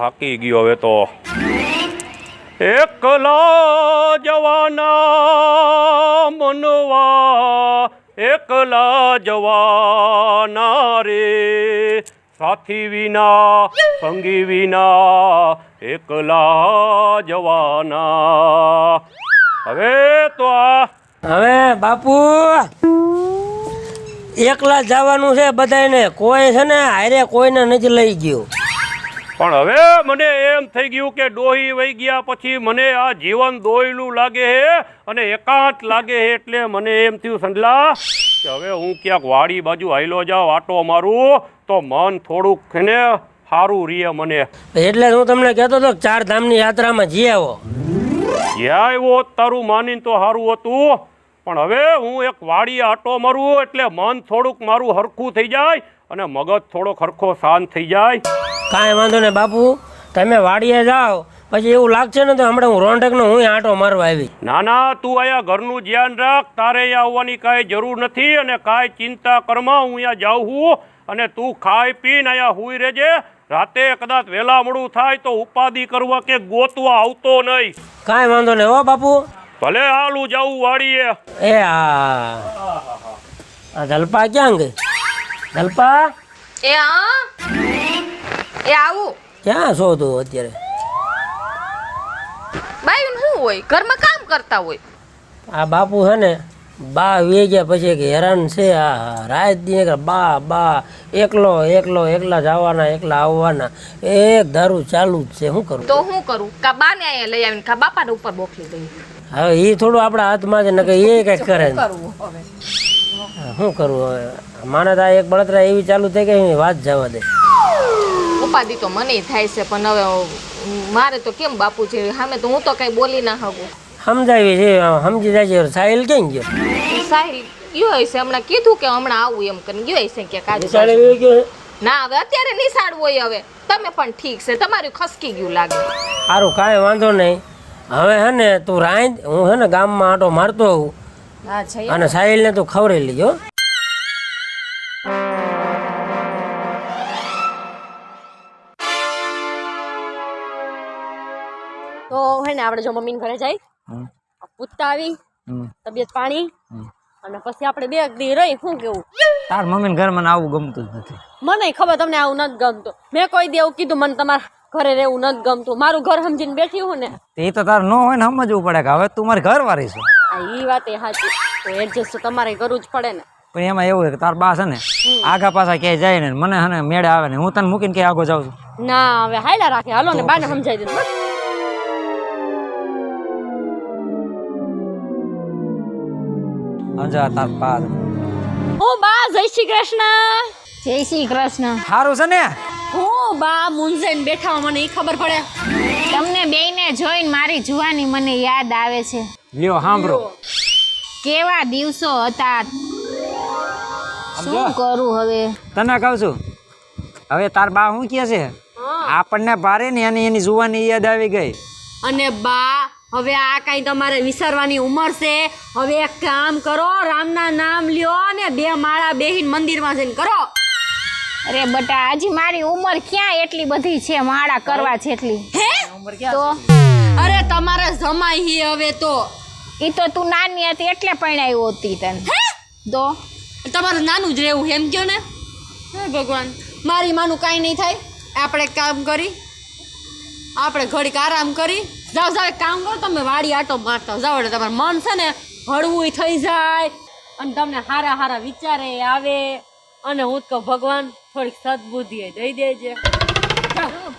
થાકી ગયો હવે તો. એકલા જવાના મનવા એકલા જવાના રે, સાથી વિના સંગી વિના એકલા જવાના. હવે તો હવે બાપુ એકલા જવાનું છે બધાને, કોઈ છે ને હારે કોઈને નથી લઈ ગયું. પણ હવે મને એમ થઈ ગયું કે ડોહી વહી ગયા પછી મને આ જીવન દોયલું લાગે હે અને એકાંત લાગે હે, એટલે મને એમ થયું સંડલા કે હવે હું ક્યાંક વાડી બાજુ હાઈલો જાઉં, આટો મારું તો મન થોડુંક ને સારું રહે મને. એટલે હું તમને કહેતો હતો ચાર ધામની યાત્રામાં જઈ આવો. જ્યાં આવ્યો તારું માનીને તો સારું હતું, પણ હવે હું એક વાડી આટો મારું એટલે મન થોડુંક મારું હરખું થઈ જાય અને મગજ થોડોક હરખો શાંત થઈ જાય. કાંઈ વાંધો નહીં બાપુ, તમે વાડીએ જાઓ પછી એવું લાગશે ને તો હમણાં હું રોંઢકનો હું આંટો મારવા આવી. ના ના, તું અહીંયા ઘરનું ધ્યાન રાખ, તારે અહીંયા આવવાની કાંઈ જરૂર નથી અને કાંઈ ચિંતા કરમાં. હું અહીંયા જાઉં છું અને તું ખાઈ પીને અહીંયા હુઈ રહેજે. રાતે કદાચ વહેલા મોડું થાય તો ઉપાધિ કરવા કે ગોતવા આવતો નહીં. કાંઈ વાંધો નહીં હો બાપુ. ભલે હાલું જાવું વાડીએ. એ હા જલપા ક્યાં ગઈ? જલપા એ હા એ આવું. ક્યાં છો તું અત્યારે? બાયું શું હોય, ઘરમાં કામ કરતા હોય. આ બાપુ છે ને બા વે ગયા પછી કે હેરાન છે. આ રાત દી બા બા એકલા જવાના એકલા આવવાના એક ધારું ચાલુ જ છે. શું કરું તો હું કરું? કા બાને અહીંયા લઈ આવીને કા બાપાને ઉપર બોખલી દઈ. હવે એ થોડું આપણા હાથમાં છે ને કે એ કઈક કરે. શું કરવું હવે? માને તો એક બળતરા એવી ચાલુ થઈ ગઈ વાત જવા દે. ઉપાધિ તો મને થાય છે, પણ હવે મારે તો કેમ બાપુ છે સામે તો હું તો કઈ બોલી ના શકું. સમજાવી છે, સમજી જાય છે. સાહિલ ક્યાં ગયો? સાહિલ ગયો હશે, હમણાં કીધું કે હમણાં આવું એમ કરીને ગયો હશે કે કાજુ. ના હવે અત્યારે નિશાળ હોય. હવે તમે પણ ઠીક છે, તમારું ખસકી ગયું લાગે. સારું કાંઈ વાંધો નહીં. હવે હે ને તું રાંધ, હું હે ને ગામમાં આટો મારતો હોઉં અને સાહિલને તું ખવડાવી લીજો. તો હે ને આપણે જો મમ્મીને ઘરે જાય, પૂછતા આવી તબિયત પાણી અને પછી આપણે બે દી રહી. શું કેવું? તાર મમ્મીને ઘર મને આવું ગમતું જ નથી. મને ખબર તમને આવું નથી ગમતું. મેં કોઈ દી એવું કીધું મને તમારા ઘરે રહેવું નથી ગમતું. મારું ઘર સમજીને બેઠી હું ને. એ તો તાર ન હોય ને સમજવું પડે કે હવે તું મારી ઘર વાળી છે. એ વાત એ સાચી. તો એડજસ્ટ તો તમારે કરવું જ પડે ને. પણ એમાં એવું કે તાર બા છે ને આગા પાછા ક્યાંય જાય ને મને હે ને મેળે આવે ને હું તને મૂકીને ક્યાંય આગો જાઉં છું. ના હવે હાયલા રાખે. હાલો ને બાને સમજાઈ દીધું. સમજા તાર બા. હું બા જય શ્રી કૃષ્ણ. જય શ્રી કૃષ્ણ. સારું છે ને? હું બા મુંજાઈને બેઠા મને એ ખબર પડે. તમને બેયને જોઈને મારી જુવાની મને યાદ આવે છે. લ્યો સાંભળો. કેવા દિવસો હતા. શું કરું હવે? તને કહું છું હવે તાર બા શું કહે છે આપણને ભારે ને એની જુવાની યાદ આવી ગઈ. અને બા હવે આ કઈ તમારે વિસરવાની ઉંમર છે. હવે એક કામ કરો, રામના નામ લ્યો અને બે માળા બેહીન મંદિરમાં જઈને કરો. અરે બટા હજી મારી ઉંમર ક્યાં એટલી બધી છે માળા કરવા જેટલી. હે તો અરે તમારે જમાઈ હી હવે તો. ઈ તો તું નાની હતી એટલે પરણાવી હતી તને. તો તમારું નાનું જ રહેવું એમ કયો ને. હે ભગવાન, મારી માનું કાંઈ નહીં થાય. આપણે કામ કરી, આપણે ઘડીક આરામ કરી જાઓ. જાઓ એક કામ કરો, તમે વાડી આટો મારતા જાઓ એટલે તમારું મન છે ને હળવું થઈ જાય અને તમને હારા હારા વિચારે આવે. અને હું તો ભગવાન થોડીક સદબુદ્ધિ દઈ દેજે.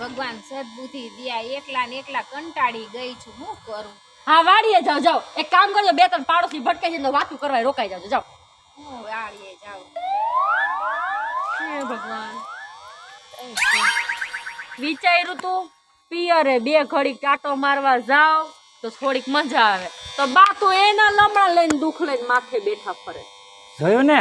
ભગવાન સદબુદ્ધિ દિયા. એકલા ને એકલા કંટાળી ગઈ છું. શું કરું? હા વાડીએ જાઓ. જાઓ એક કામ કરજો, બે ત્રણ પાડોશી ભટકાઈ જાય તો વાતું કરવા રોકાઈ જાઓ. જાઓ હું વાળીએ જાઉં. હે ભગવાન, વિચાર્યું તું પિયરે બે ઘડીક કાંટો મારવા જાવ તો થોડીક મજા આવે. તો બા તો એના લમણા લઈને દુઃખ લઈને માથે બેઠા ફરે. જોયું ને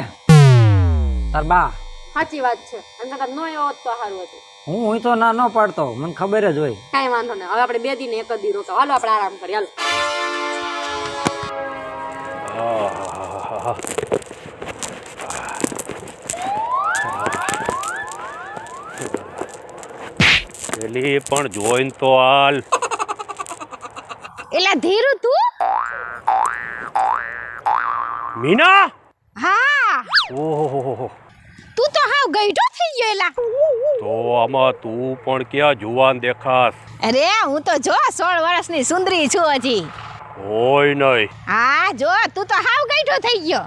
તાર બા? સાચી વાત છે. અને નો એવો તો સારું હતું. હું તો ના ન પાડતો, મને ખબર જ હોય. કાંઈ વાંધો નહીં. હવે આપણે બે દી ને એક જ દી રોકાવ. હાલો આપણે આરામ કરીએ. હાલો. પેલી પણ જોઈન તો હાલ. એલા ધીરુ તું મીના, હા ઓહો, તું તો હાવ ગઈઢો થઈ ગયો એલા. તો આમાં તું પણ ક્યાં જુવાન દેખાસ? અરે હું તો જો 16 વર્ષની સુંદરી છું હજી. હોય નહીં, હા જો તું તો હાવ ગઈઢો થઈ ગયો.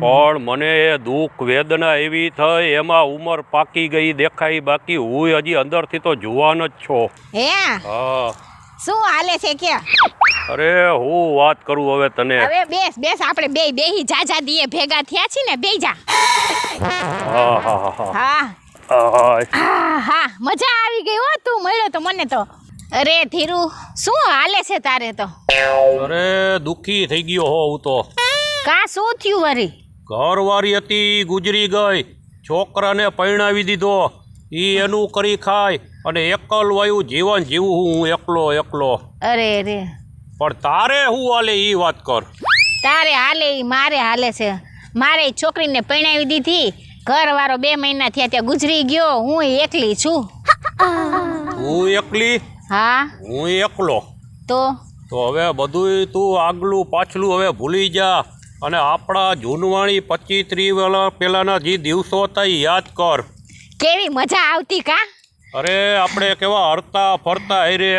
પણ મને એ દુઃખ વેદના એવી થઈ, એમાં ઉંમર પાકી ગઈ દેખાઈ, બાકી હું હજી અંદરથી તો જુવાન જ છો. હે હા, શું હાલે છે કે? અરે હું વાત કરું હવે તને. હવે બેસ આપણે બેહી જાજા દીએ ભેગા થયા છી ને બેહી જા. હા હા હા હા હા. હા મજા આવી ગઈ હો તું મળ્યો તો મને તો. અરે ધીરુ શું હાલે છે તારે તો? અરે દુઃખી થઈ ગયો હો હું તો. કા શું થયું વરી? ઘરવાળી હતી ગુજરી ગઈ, છોકરાને પરણાવી દીધો, ઈ એનું કરી ખાય અને એકલવાયું જીવન જીવું હું એકલો. અરે રે પણ તારે શું હાલે ઈ વાત કર. તારે હાલે ઈ મારે હાલે છે. મારે ઈ છોકરીને પરણાવી દીધી, ઘરવાળો 2 મહિના થયા ત્યાં ગુજરી ગયો, હું એકલી છું. તું એકલી, હા હું એકલો. તો હવે બધુંય તું આગલું પાછલું હવે ભૂલી જા અને આપણા જૂનવાણી 25-30 વર્ષ પહેલાના જે દિવસો હતા એ યાદ કર. કેવી મજા આવતી કા? અરે આપણે કેવા હરતા ફરતા હેરે.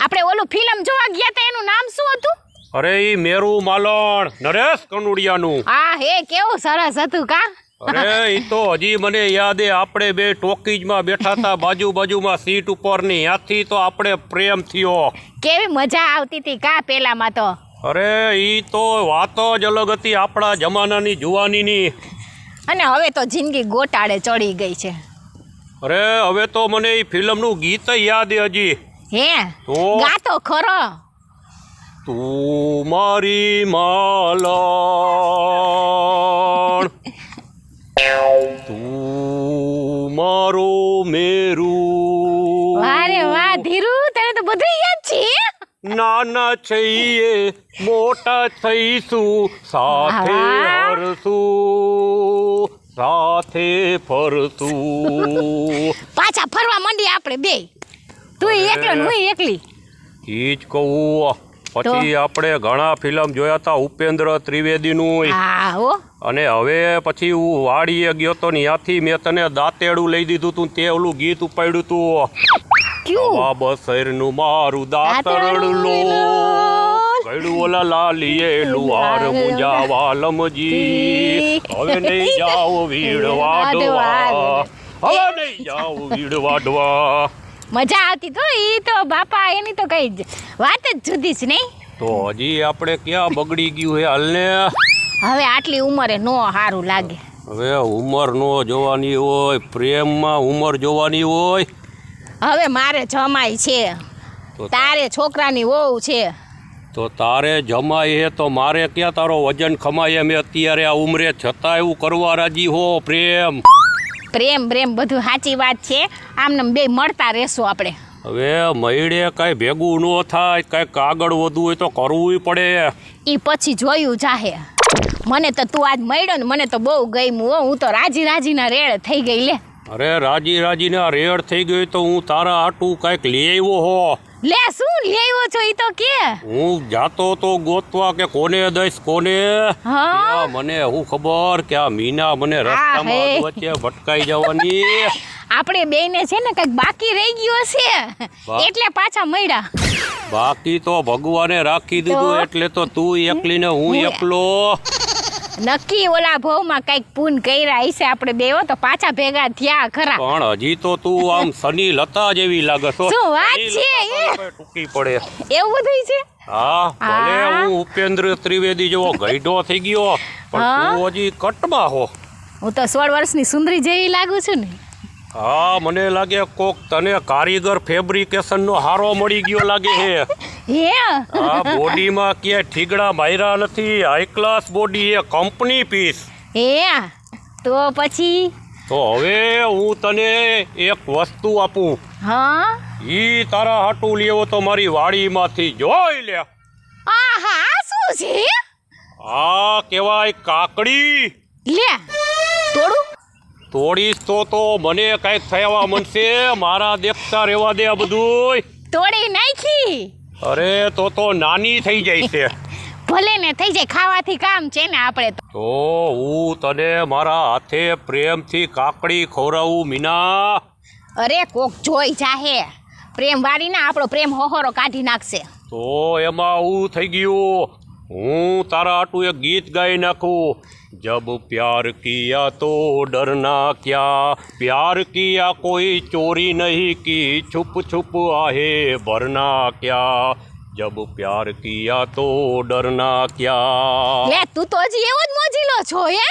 આપણે ઓલું ફિલ્મ જોવા ગયા તા એનું નામ શું હતું? અરે ઈ મેરુ માલણ, નરેશ કનુડિયાનું. હા હે કેવું સરસ હતું કા? અરે ઈ તો હજી મને યાદ હે, આપણે બે ટોકીજમાં બેઠા હતા બાજુમાં સીટ ઉપરની, ત્યાંથી તો આપણે પ્રેમ થયો. કેવી મજા આવતી હતી કા પેલામાં તો. અરે ઈ તો વાતો જ અલગ હતી આપણા જમાનાની જુવાનીની. અને હવે તો જિંદગી ગોટાળે ચડી ગઈ છે. અરે હવે તો મને ઈ ફિલ્મનું ગીત યાદ હે હજી. હે તો ગાતો ખરો. તું મારી માલણ, તું મારો મેરુ. વારે વાહ ધીરુ તને તો બધું યાદ છે. નાના છીએ મોટા થઈશું, સાથે આહા. હરશું, સાથે ફરશું. પાછા ફરવા માંડી આપણે બે, તું એકલો ને હું એકલી. ઈ જ કહું. પછી આપણે ઘણા ફિલ્મ જોયા હતા ઉપેન્દ્ર ત્રિવેદીનું, હા હો અને હવે પછી હું વાડીએ ગયો તો ને ત્યાંથી મેં તને દાંતેડું લઈ દીધું તું, તે ઓલું ગીત ઉપાડ્યું તું. ક્યું? બસરનું મારું દાંતરડું લો, ગળું ઓલા લાલીએ લુહાર મુંજાવા લમજી. હવે નહીં જાઓ વીડ વાડવા, હવે નહીં જાઓ વીડ વાડવા. મજા આવતી તો ઈ તો બાપા એની તો કઈ વાત જ જુદી છે નહીં. તો હજી આપણે ક્યાં બગડી ગયું હે હાલને. હવે આટલી ઉંમરે નો સારું લાગે. હવે ઉંમર નો જોવાની હોય, પ્રેમમાં ઉંમર જોવાની હોય. હવે મારે જમાઈ છે, તો તારે છોકરાની વહુ છે. તો તારે જમાય હે તો મારે ક્યાં તારો વજન ખમાય એમ અત્યારે આ ઉંમરે છતાં એવું કરવા રાજી હો. પ્રેમ બધું સાચી વાત છે. આમને બે મળતા રહેશું આપણે. હવે મહિડે કાંઈ ભેગું ન થાય, કાંઈક આગળ વધવું હોય તો કરવું પડે. ઈ પછી જોયું જાહે. મને તો તું આજ મળ્યો ને મને તો બહુ ગમ્યું હો. હું તો રાજીના રેડ થઈ ગઈ લે. અરે રાજીના રેડ થઈ ગઈ તો હું તારા હાટું કાંઈક લઈ આવ્યો હો. લે શું લઈ આવ્યો છો ઈ તો કે? હું જાતો તો ગોતવા કે કોને દઈશ કોને. હા ત્યાં મને હું ખબર કે આ મીના મને રસ્તામાં વચ્ચે ભટકાઈ જવાની. આપણે બેને છે ને કઈક બાકી રહી ગયો છે એટલે પાછા મળ્યા. બાકી તો ભગવાને રાખી દીધું એટલે તો તું એકલી ને હું એકલો. નક્કી ઓલા ભાવમાં કઈક પૂન કર્યા હશે આપણે બે તો પાછા ભેગા થયા ખરા. પણ હજી તો તું આમ સની લતા જેવી લાગે છો. શું વાત છે? ટૂંકી પડે એવું બધું છે? હા ભલે હું ઉપેન્દ્ર ત્રિવેદી જેવો ગઈઢો થઈ ગયો પણ તું હજી કટમાં હો. હું તો 16 વર્ષની સુંદરી જેવી લાગુ છું ને. હા મને લાગે કોક તને કારીગર ફેબ્રિકેશન નો હારો મળી ગયો લાગે હે. હે આ બોડીમાં ક્યાંય ઠીગડા માર્યા નથી, હાઈ ક્લાસ બોડી એ કંપની પીસ. હે તો પછી તો હવે હું તને એક વસ્તુ આપું. હા ઈ તારા હાટું લેવો તો મારી વાડીમાંથી જોઈ લે. આહા શું છે? આ કહેવાય કાકડી. લે તોડું. તોડીશ તો મને કાંઈક થયા મનશે. મારા દેખતા રહેવા દે આ બધું. તોડી નાખી. અરે તો નાની થઈ જાય છે. ભલે ને થઈ જાય, ખાવાથી કામ છે ને આપણે તો. હું તને મારા હાથે પ્રેમથી કાકડી ખવડાવું મીના. અરે કોક જોઈ જાહે, પ્રેમ વાળીને આપણો પ્રેમ હોહોરો કાઢી નાખશે. તો એમાં હું થઈ ગયું. હું તારા હાટું એક ગીત ગાઈ નાખું. જબ પ્યાર કિયા તો ડરના ક્યા, પ્યાર કિયા કોઈ ચોરી નહીં કી, છુપ છુપ આહે ભરના ક્યા, જબ પ્યાર કિયા તો ડરના ક્યા. લે તું તો હજી એવો જ મોજીલો છો હે.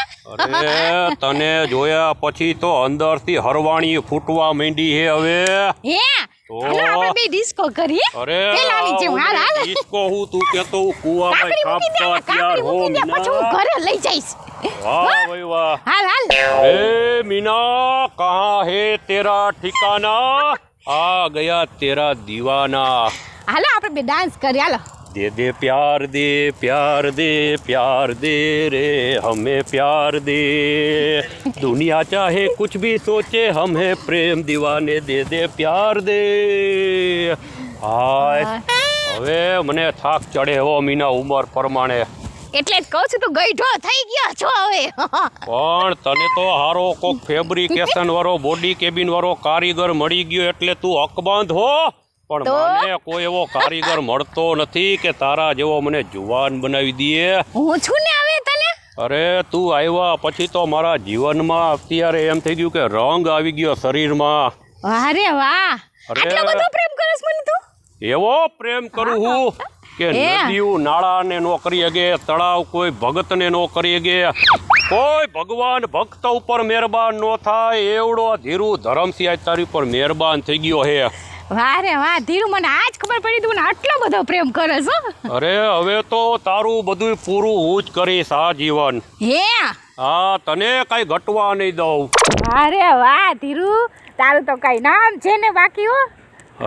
અરે તને જોયા પછી તો અંદરથી હરવાણી ફૂટવા માંડી હે હવે. હે હાલો આપણે બે ડિસ્કો કરીએ. અરે પેલાની જેમ હાલ હાલ. ડિસ્કો હું તું કેતો કુવામાં કાપતા ત્યાર હો મીના. પછી હું ઘરે લઈ જઈશ. વાહ ભાઈ વાહ. હાલ હાલ. ए मीना कहाँ है तेरा ठिकाना, आ गया तेरा दीवाना. હાલો આપણે બે ડાન્સ કરીએ હાલો. दे दे प्यार दे प्यार दे प्यार दे रे हमें प्यार दे, दुनिया चाहे कुछ भी सोचे हम है प्रेम दीवाने, दे दे प्यार दे. હાય હવે મને થાક ચડે હો મીના ઉંમર પ્રમાણે. એટલે જ કહું છું તું ગઈઢો થઈ ગયો છો હવે. પણ તને તો હારો કોક ફેબ્રિકેશન વાળો બોડી કેબિન વાળો કારીગર મળી ગયો એટલે તું અકબંધ હો. પણ તો? મને કોઈ એવો કારીગર મળતો નથી કે તારા જેવો મને જુવાન બનાવી દે. હું છું ને હવે તને. અરે તું આવ્યા પછી તો મારા જીવનમાં અત્યારે એમ થઈ ગયું કે રંગ આવી ગયો શરીરમાં. અરે વાહ, અરે. આટલો બધો પ્રેમ કરસ મને તું. એવો પ્રેમ કરું હું કે નદીઓ નાળાને નો કરી શકે, તળાવ કોઈ ભગતને નો કરી શકે, કોઈ ભગવાન ભક્ત ઉપર મહેરબાન નો થાય એવડો ધીરુ ધરમસિંહ તારી ઉપર મહેરબાન થઈ ગયો હે. વાહ રે વાહ ધીરુ, મને આજ ખબર પડી તું મને આટલો બધો પ્રેમ કરસ હો. અરે હવે તો તારું બધું પૂરું હું જ કરીશ આ જીવન. હે હા તને કઈ ઘટવા નહીં દઉં. વાહ રે વાહ ધીરુ, તારું તો કઈ નામ છે ને બાકી હો.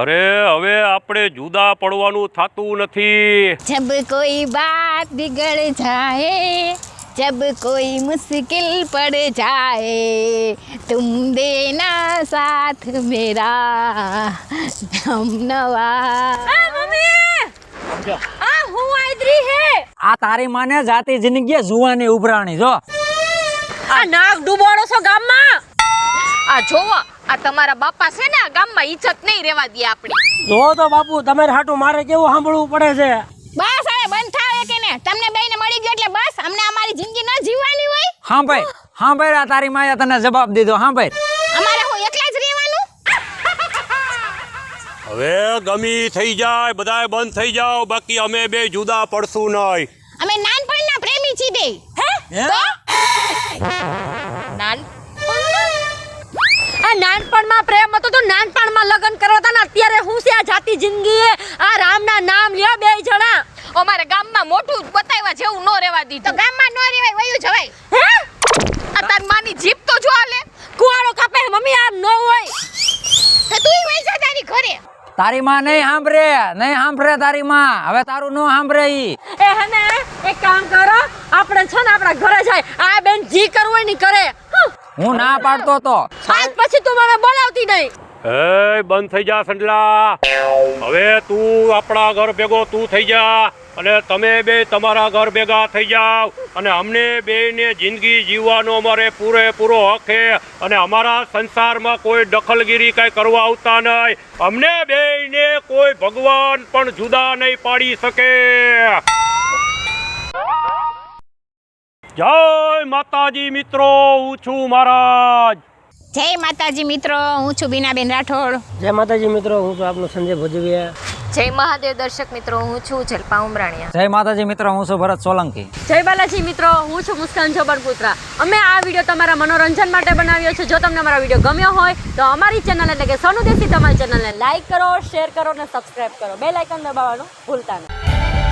અરે હવે આપણે જુદા પડવાનું થતું નથી. જબ કોઈ બાત बिगड़ जाए, जब कोई मुश्किल पड़ जाए, तुम देना साथ मेरा हमनवा. मम्मी आ હું આદરી હે. આ તારી માને જાતી જિંદગી જુવાની ઉભરાણી જો. આ નાક ડૂબાડો છો ગામમાં. આ જોવો, આ તમારા બાપા છે ને આ ગામમાં ઇજ્જત નહીં રહેવા દે આપણી. જો તો બાપુ તમારે હાટું મારે કેવું સાંભળવું પડે છે. બસ હવે બંધ થાવ કે ને, તમને બેયને મળી ગયો એટલે બસ અમને અમારી જિંદગી ન જીવવાની હોય. હા ભાઈ આ તારી માએ તને જવાબ દીધો. હા ભાઈ અમારે હું એકલા જ રહેવાનું. હવે ગમી થઈ જાય બધાય બંધ થઈ જાઓ, બાકી અમે બે જુદા પડશું નહીં. અમે નાનપણના પ્રેમી છીએ બે. હે તો આ નાનપણમાં પ્રેમ હતો તો નાનપણમાં લગ્ન કરવા હતા ને અત્યારે હું છે આ જાતિ જિંદગી. આ રામના નામ લ્યો બે જણા. અમારે ગામમાં મોટું બતાવ્યા જેવું ન રહેવા તો દીધું. ગામમાં ન રહેવાય, વયું જવાય. હે આ તાર માની જીપ તો જો આલે. કુવારો કાપે મમ્મી આમ ન હોય. તો તું વઈ જા તારી ઘરે. તારી માં નહીં સાંભળે તારી માં. હવે તારું નો સાંભળે ઈ. એ હને એક કામ કરો, આપણે છે ને આપણા ઘરે જાય, આ બેન જી કરવું હોય ની કરે. હું ના પાડતો તો. આજ પછી તું મને બોલાવતી નહીં. એ બંધ થઈ જા સંડલા. હવે તું આપણા ઘર ભેગો તું થઈ જા અને તમે બે તમારા ઘર ભેગા થઈ જાઓ અને અમને બેને જિંદગી જીવવાનો અમારે પૂરેપૂરો હક છે અને અમારા સંસારમાં કોઈ દખલગીરી કાંઈ કરવા આવતા નહીં. અમને બેને કોઈ ભગવાન પણ જુદા નહીં પાડી શકે. જય માતાજી મિત્રો, હું છું મહારાજ. જય માતાજી મિત્રો, હું છું બીનાબેન રાઠોડ. જય માતાજી મિત્રો, હું છું આપનો સંજય ભોજવિયા. જય મહાદેવ દર્શક મિત્રો, હું છું જલપા ઉમરાણીયા. જય માતાજી મિત્રો, હું છું ભરત સોલંકી. જય બાલાજી મિત્રો, હું છું મુસ્કાન જોબરપુત્રા. અમે આ વિડીયો તમારા મનોરંજન માટે બનાવ્યો છે. જો તમને અમારો વિડીયો ગમ્યો હોય તો અમારી ચેનલ એટલે કે સોનુ દેશી તમારી ચેનલને લાઈક કરો, શેર કરો અને સબસ્ક્રાઇબ કરો. બેલ આઇકન દબાવવાનું ભૂલતા નહીં.